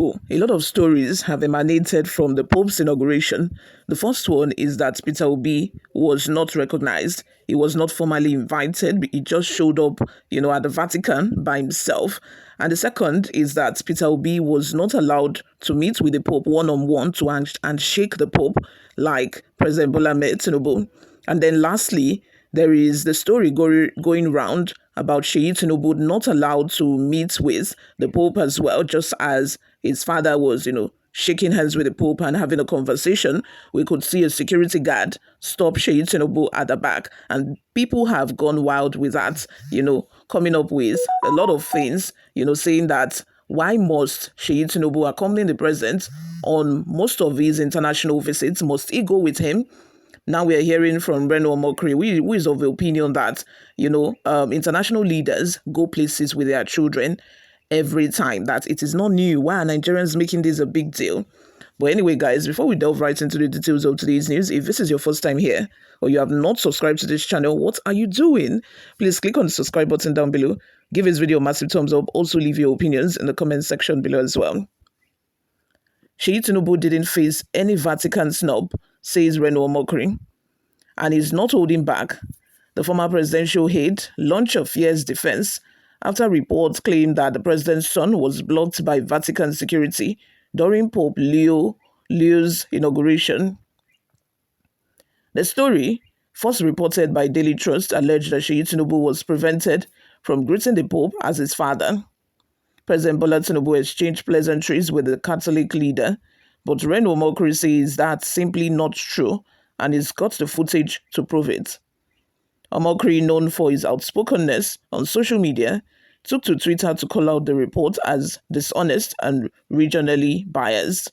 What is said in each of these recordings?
a lot of stories have emanated from the Pope's inauguration. The first one is that Peter Obi was not recognized. He was not formally invited. He just showed up, at the Vatican by himself. And the second is that Peter Obi was not allowed to meet with the Pope one-on-one to and shake the Pope like President Bola Ahmed Tinubu. And then lastly, there is the story going round about Seyi Tinubu not allowed to meet with the Pope as well, just as his father was, shaking hands with the Pope and having a conversation. We could see a security guard stop Seyi Tinubu at the back. And people have gone wild with that, coming up with a lot of things, saying that why must Seyi Tinubu accompany the president on most of his international visits? Must he go with him? Now we are hearing from Reno Omokri, who is of the opinion that, international leaders go places with their children every time, that it is not new. Why are Nigerians making this a big deal? But anyway, guys, before we delve right into the details of today's news, if this is your first time here or you have not subscribed to this channel, what are you doing? Please click on the subscribe button down below. Give this video a massive thumbs up. Also leave your opinions in the comment section below as well. Seyi Tinubu didn't face any Vatican snub, says Reno Omokri, and is not holding back. The former presidential aide launched a fierce defense after reports claimed that the president's son was blocked by Vatican security during Pope Leo's inauguration. The story, first reported by Daily Trust, alleged that Seyi Tinubu was prevented from greeting the Pope as his father. President Bola Tinubu exchanged pleasantries with the Catholic leader, but Reno Omokri says that's simply not true, and he's got the footage to prove it. Omokri, known for his outspokenness on social media, took to Twitter to call out the report as dishonest and regionally biased.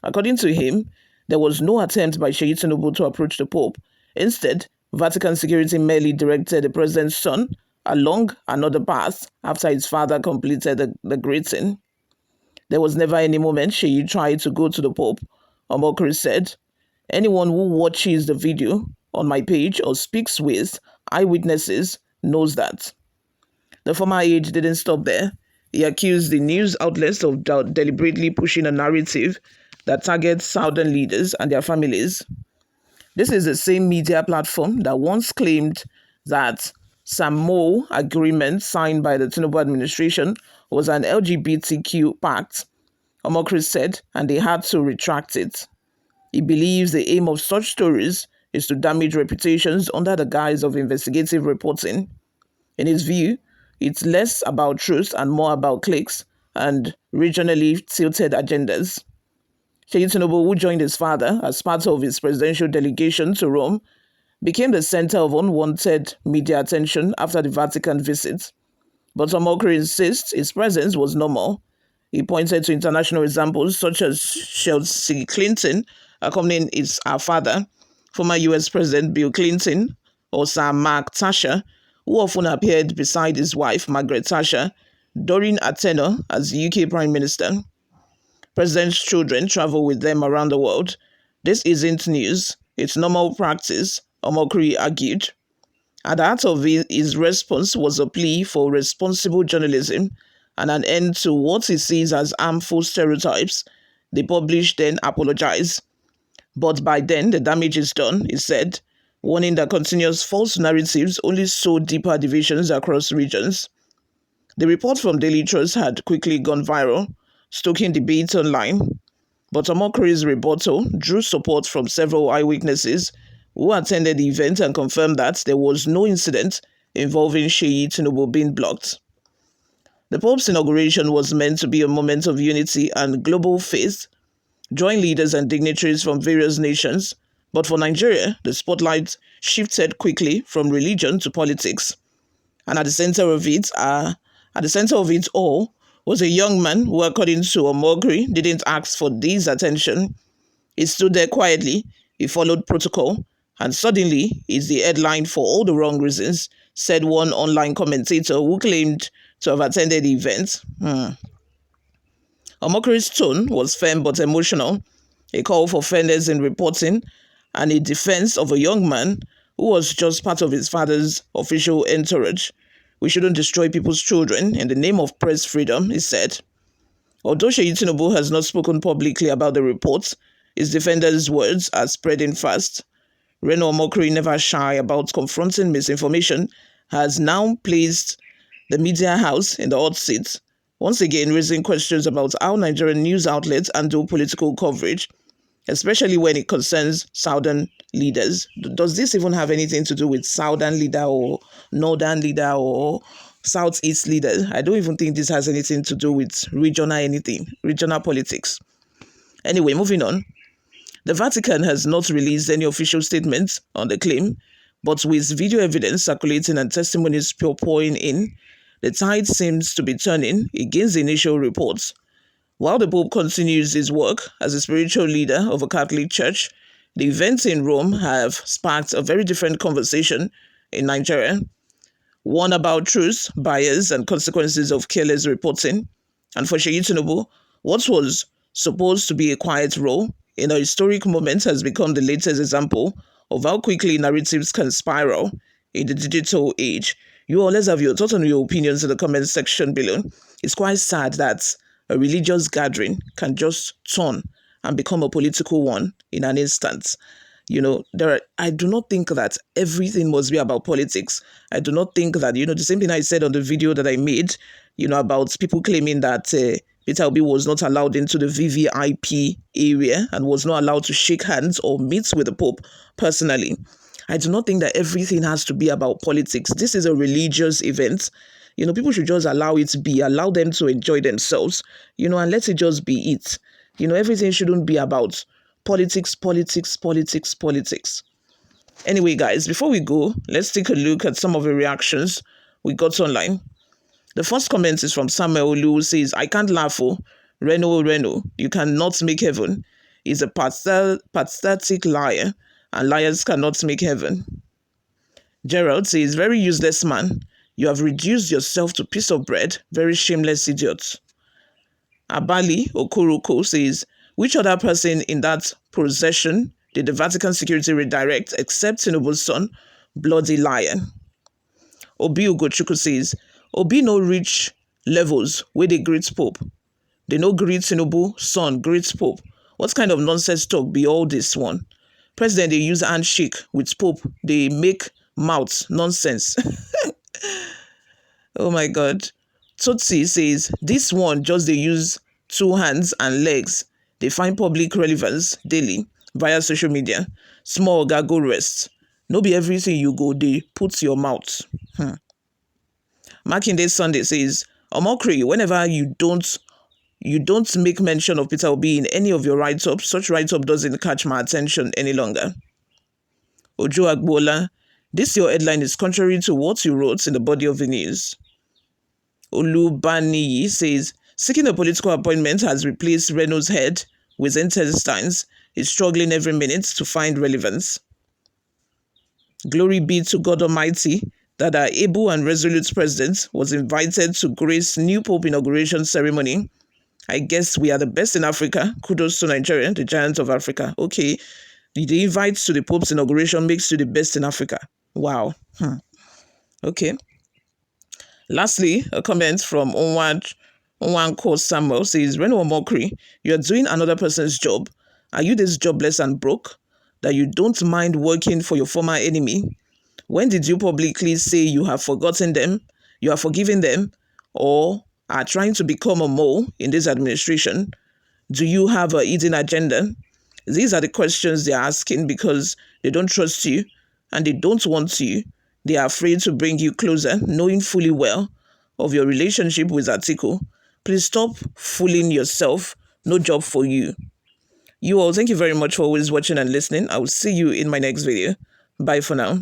According to him, there was no attempt by Seyi Tinubu to approach the Pope. Instead, Vatican security merely directed the president's son along another path after his father completed the greeting. There was never any moment Seyi tried to go to the Pope, Omokri said. Anyone who watches the video on my page or speaks with eyewitnesses knows that. The former aide didn't stop there. He accused the news outlets of deliberately pushing a narrative that targets Southern leaders and their families. This is the same media platform that once claimed that Samo agreement signed by the Tinubu administration was an LGBTQ pact, Omokri said, and they had to retract it. He believes the aim of such stories is to damage reputations under the guise of investigative reporting. In his view, it's less about truth and more about clicks and regionally tilted agendas. Seyi Tinubu, who joined his father as part of his presidential delegation to Rome, became the center of unwanted media attention after the Vatican visit. But Omokri insists his presence was normal. He pointed to international examples such as Chelsea Clinton accompanying our father, former U.S. President Bill Clinton, or Sir Mark Thatcher, who often appeared beside his wife, Margaret Thatcher, during her tenure as UK Prime Minister. President's children travel with them around the world. This isn't news. It's normal practice, Omokri argued. At the heart of his response was a plea for responsible journalism and an end to what he sees as harmful stereotypes. The published then apologized. But by then, the damage is done, he said, warning that continuous false narratives only sow deeper divisions across regions. The report from Daily Trust had quickly gone viral, stoking debate online. But Omokri's rebuttal drew support from several eyewitnesses who attended the event and confirmed that there was no incident involving Seyi Tinubu being blocked. The Pope's inauguration was meant to be a moment of unity and global faith, drawing leaders and dignitaries from various nations, but for Nigeria, the spotlight shifted quickly from religion to politics. And at the center of it all was a young man who, according to Omokri, didn't ask for this attention. He stood there quietly, he followed protocol, and suddenly is the headline for all the wrong reasons, said one online commentator who claimed to have attended the event. Omokri's tone was firm but emotional, a call for fairness in reporting, and a defense of a young man who was just part of his father's official entourage. We shouldn't destroy people's children in the name of press freedom, he said. Although Seyi Tinubu has not spoken publicly about the reports, his defenders' words are spreading fast. Reno Omokri, never shy about confronting misinformation, has now placed the media house in the hot seat, once again raising questions about how Nigerian news outlets handle political coverage, especially when it concerns southern leaders. Does this even have anything to do with southern leader or northern leader or southeast leader? I don't even think this has anything to do with regional politics. Anyway, moving on. The Vatican has not released any official statements on the claim, but with video evidence circulating and testimonies pouring in, the tide seems to be turning against the initial reports. While the Pope continues his work as a spiritual leader of a Catholic Church, the events in Rome have sparked a very different conversation in Nigeria. One about truth, bias, and consequences of careless reporting. And for Seyi Tinubu, what was supposed to be a quiet role in a historic moment has become the latest example of how quickly narratives can spiral in the digital age. You all, let's have your thoughts and your opinions in the comment section below. It's quite sad that a religious gathering can just turn and become a political one in an instant. I do not think that everything must be about politics. I do not think that, the same thing I said on the video that I made, about people claiming that Peter Obi was not allowed into the VVIP area and was not allowed to shake hands or meet with the Pope personally. I do not think that everything has to be about politics. This is a religious event. People should just allow it to be, allow them to enjoy themselves, and let it just be it. Everything shouldn't be about politics. Anyway, guys, before we go, let's take a look at some of the reactions we got online. The first comment is from Samuel Olu, who says, I can't laugh, Reno, you cannot make heaven. He's a pathetic liar, and liars cannot make heaven. Gerald says, very useless man. You have reduced yourself to a piece of bread. Very shameless idiot. Abali Okoroko says, which other person in that procession did the Vatican security redirect except Tinubu's son? Bloody liar. Obi Ugochukwu says, Obi no reach levels where they greet Pope. They no greet Tinubu, son, greet Pope. What kind of nonsense talk be all this one? President, they use handshake with Pope. They make mouths. Nonsense. Oh my God. Tutsi says, this one just they use 2 hands and legs. They find public relevance daily via social media. Small go rest. No be everything you go, they put your mouth. Makinde Sunday says, Omokri, whenever you don't make mention of Peter Obi in any of your write-ups, such write-up doesn't catch my attention any longer. Ojo Agbola, this your headline is contrary to what you wrote in the body of the news. Olubaniyi says, seeking a political appointment has replaced Reno's head with intestines. He's struggling every minute to find relevance. Glory be to God Almighty that our able and resolute president was invited to grace new Pope inauguration ceremony. I guess we are the best in Africa. Kudos to Nigeria, the giant of Africa. Okay, the invite to the Pope's inauguration makes you the best in Africa. Wow. Okay. Lastly, a comment from Onwanko Samuel says, Reno Omokri, you are doing another person's job. Are you this jobless and broke that you don't mind working for your former enemy? When did you publicly say you have forgotten them, you are forgiving them, or are trying to become a mole in this administration? Do you have a hidden agenda? These are the questions they're asking because they don't trust you and they don't want you. They are afraid to bring you closer, knowing fully well of your relationship with Atiku. Please stop fooling yourself. No job for you. You all, thank you very much for always watching and listening. I will see you in my next video. Bye for now.